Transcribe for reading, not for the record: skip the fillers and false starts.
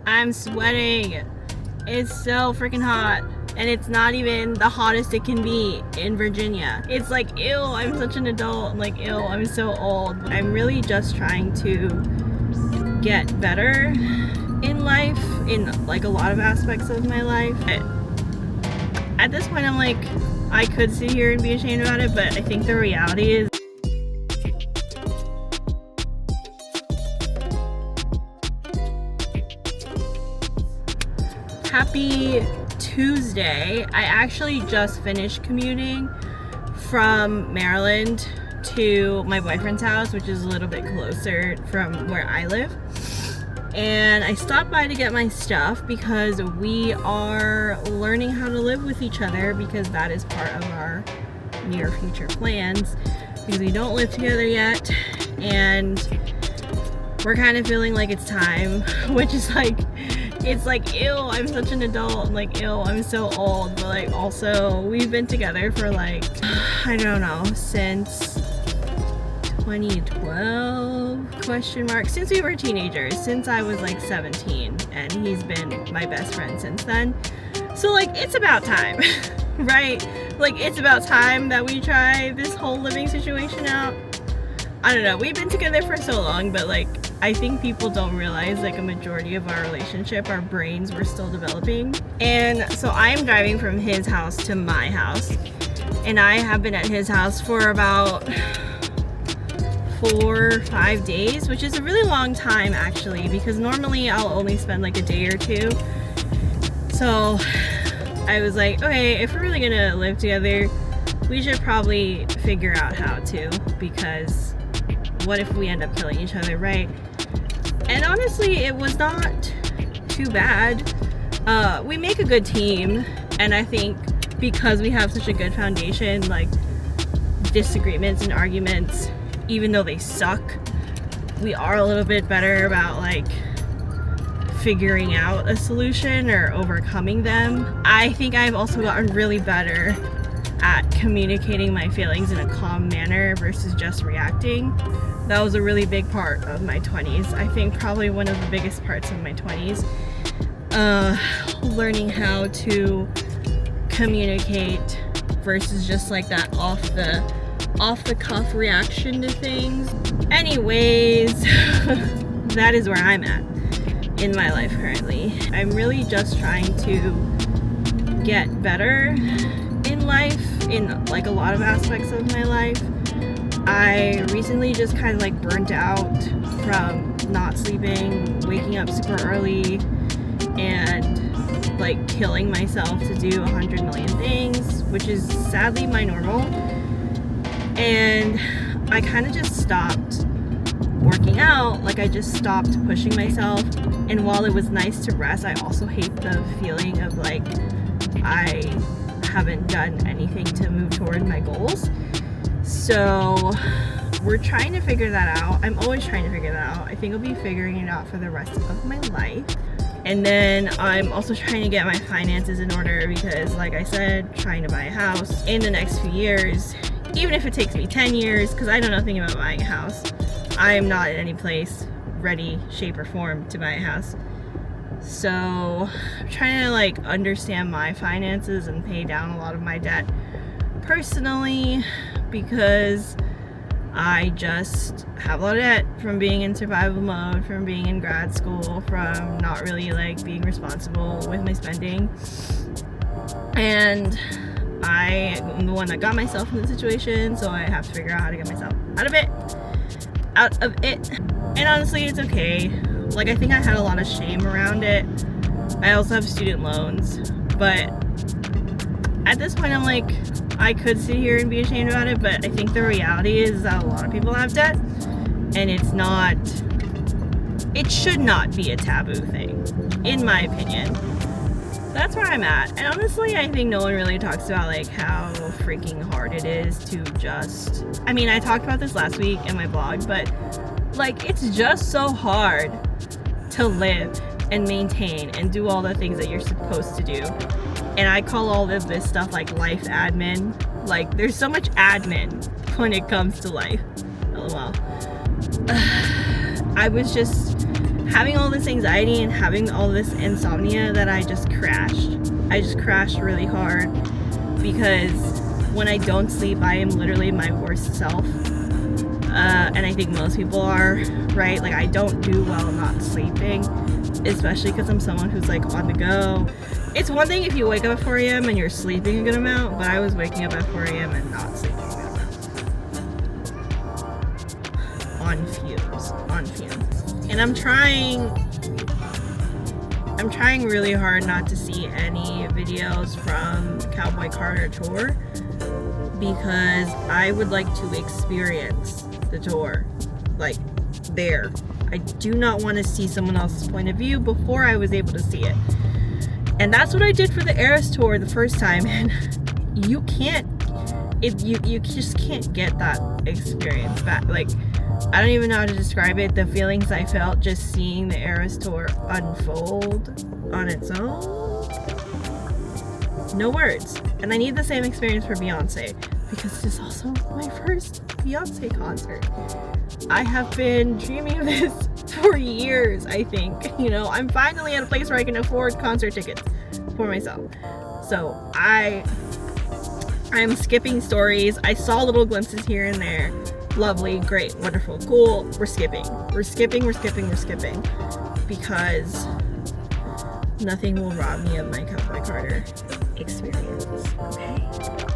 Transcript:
I'm sweating. It's so freaking hot. And it's not even the hottest it can be in Virginia. It's like, ew, I'm such an adult. I'm like, ew, I'm so old. I'm really just trying to get better in life, in like a lot of aspects of my life. At this point, I'm like, I could sit here and be ashamed about it, but I think the reality is happy Tuesday. I actually just finished commuting from Maryland to my boyfriend's house, which is a little bit closer from where I live. And I stopped by to get my stuff because we are learning how to live with each other, because that is part of our near future plans, because we don't live together yet and we're kind of feeling like it's time, which is like, it's like, ew, I'm such an adult. I'm like, ew, I'm so old. But like, also, we've been together for like, I don't know, since 2012, question mark, since we were teenagers, since I was like 17, and he's been my best friend since then. So like, it's about time, right? Like, it's about time that we try this whole living situation out. I don't know, we've been together for so long, but like, I think people don't realize like a majority of our relationship, our brains were still developing. And so I am driving from his house to my house, and I have been at his house for about 4 or 5 days, which is a really long time actually, because normally I'll only spend like a day or two. So I was like, okay, if we're really gonna live together, we should probably figure out how to, because what if we end up killing each other, right? And honestly, it was not too bad. We make a good team, and I think because we have such a good foundation, like disagreements and arguments, even though they suck, we are a little bit better about like figuring out a solution or overcoming them. I think I've also gotten really better at communicating my feelings in a calm manner versus just reacting. That was a really big part of my 20s. I think probably one of the biggest parts of my 20s. Learning how to communicate versus just like that off the cuff reaction to things. Anyways, that is where I'm at in my life currently. I'm really just trying to get better in life, in like a lot of aspects of my life. I recently just kind of like burnt out from not sleeping, waking up super early, and like killing myself to do 100 million things, which is sadly my normal. And I kind of just stopped working out. Like, I just stopped pushing myself. And while it was nice to rest, I also hate the feeling of like I haven't done anything to move toward my goals. So we're trying to figure that out. I'm always trying to figure that out. I think I'll be figuring it out for the rest of my life. And then I'm also trying to get my finances in order, because like I said, trying to buy a house in the next few years, even if it takes me 10 years, because I know nothing about buying a house. I am not in any place, ready, shape, or form to buy a house. So I'm trying to like understand my finances and pay down a lot of my debt personally, because I just have a lot of debt from being in survival mode, from being in grad school, from not really like being responsible with my spending. And I am the one that got myself in the situation, so I have to figure out how to get myself out of it. And honestly, it's okay. Like, I think I had a lot of shame around it. I also have student loans, but at this point I'm like, I could sit here and be ashamed about it, but I think the reality is that a lot of people have debt, and it should not be a taboo thing, in my opinion. That's where I'm at. And honestly, I think no one really talks about like how freaking hard it is to just, I mean, I talked about this last week in my blog, but like, it's just so hard to live and maintain and do all the things that you're supposed to do. And I call all of this stuff like life admin. Like, there's so much admin when it comes to life. LOL. I was just having all this anxiety and having all this insomnia that I just crashed. I just crashed really hard because when I don't sleep, I am literally my worst self. And I think most people are, right? Like, I don't do well not sleeping, especially because I'm someone who's like on the go. It's one thing if you wake up at 4 a.m. and you're sleeping a good amount, but I was waking up at 4 a.m. and not sleeping a good amount. On fumes. And I'm trying really hard not to see any videos from Cowboy Carter tour because I would like to experience the tour, like, there. I do not want to see someone else's point of view before I was able to see it. And that's what I did for the Eras tour the first time, and you just can't get that experience back. Like, I don't even know how to describe it. The feelings I felt just seeing the Eras tour unfold on its own. No words. And I need the same experience for Beyonce because it is also my first Beyonce concert. I have been dreaming of this for years, I think. You know, I'm finally at a place where I can afford concert tickets for myself. So I'm skipping stories. I saw little glimpses here and there. Lovely, great, wonderful, cool. We're skipping because nothing will rob me of my Cowboy Carter experience. Okay?